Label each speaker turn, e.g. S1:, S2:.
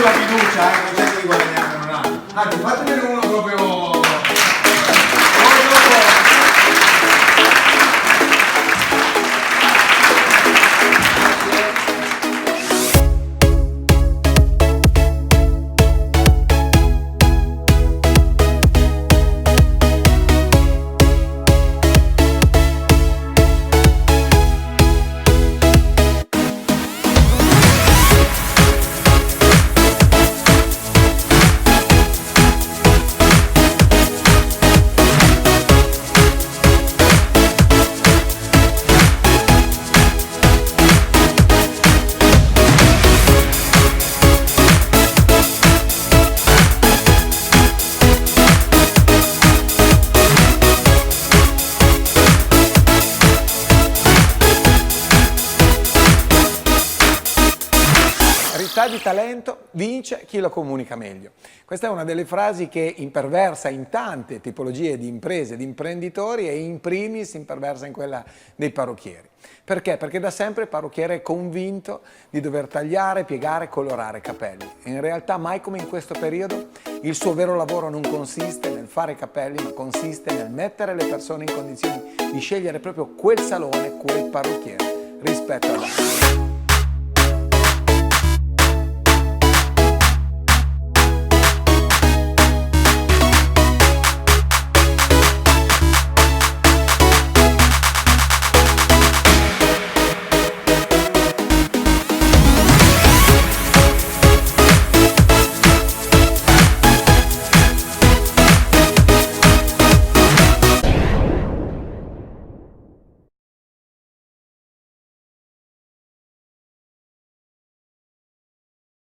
S1: sulla fiducia, non cerco di guadagnare un altro. Anzi, fatemene uno proprio... Di talento vince chi lo comunica meglio. Questa è una delle frasi che imperversa in tante tipologie di imprese, di imprenditori e in primis imperversa in quella dei parrucchieri. Perché? Perché da sempre il parrucchiere è convinto di dover tagliare, piegare, colorare capelli. E in realtà mai come in questo periodo il suo vero lavoro non consiste nel fare capelli, ma consiste nel mettere le persone in condizioni di scegliere proprio quel salone, quel parrucchiere rispetto ad altri.